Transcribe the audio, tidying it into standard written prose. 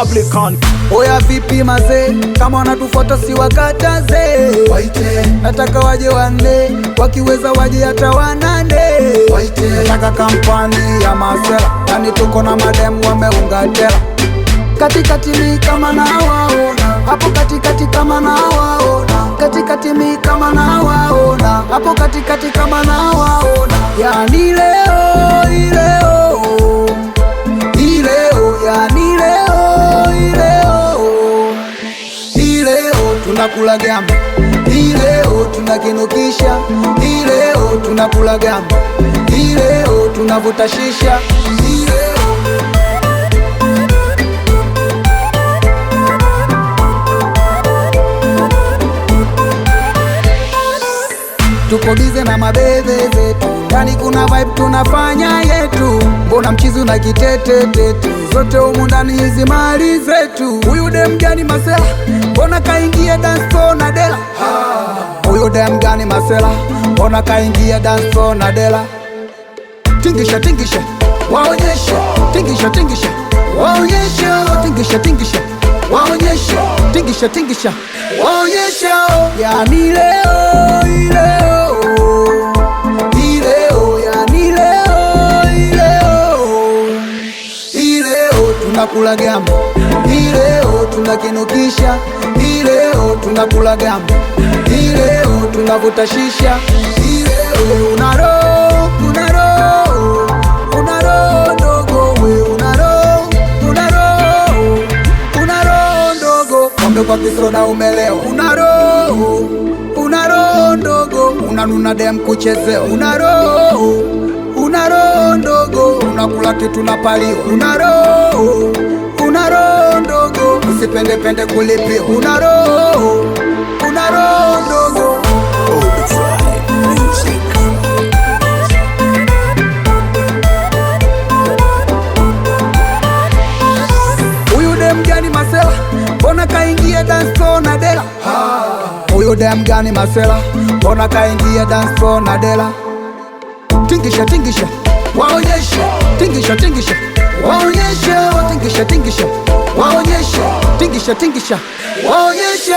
Republican. Oya vipi mazee, kama wanatufuata si wakataze. Waite, nataka waje wanne, wakiweza waje hata wanane. waite, nataka kampani ya masela, yani tuko na mademu wameunga tela. Katikati mi kama na waona, hapo katikati kama na waona. Katikati mi kama na waona, hapo katikati kama na waona. Yani leo ileo, ileo yani leo ileo, ileo tunakula gamba, ileo tunakinukisha, ileo tunakula gamba, ileo tunavuta shisha, ileo. Tuko bize na mabebe zetu, yani kuna vibe tunafanya yetu. Mbona mchizu na kitete tete, zote humu ndani hizi mali zetu. Huyu dem gani masela, mbona kaingia dance floor na dela? Huyu dem gani masela, mbona kaingia dance floor na dela? Tingisha tingisha, waonyeshe. Tingisha tingisha, waonyeshe. Tingisha tingisha, waonyeshe. Tingisha tingisha, waonyeshe. Yani leo ileo, ileo yani leo ileo, ileo tunakula gamba, ileo tunakinukisha, ileo tunakula gamba, ileo tunavuta shisha, ileo. Unaro, unaro, unaro ndogo we, unaro, unaro, unaro ndogo. Kombe kwa kisoda umeleo, unaro, unaro ndogo. Unanuna dem kuchezeo, unaro, unaro ndogo. Unakula kitu na palio, unaro, unaro ndogo. Usipende pende kulipio, unaro, unaro ndogo. Huyu dem gani masela, mbona kaingia dance floor na dela? Huyu dem gani masela, mbona kaingia dance floor na dela? Tingisha tingisha, waonyeshe. Tingisha tingisha, waonyeshe. Tingisha tingisha, waonyeshe. Tingisha tingisha, waonyeshe.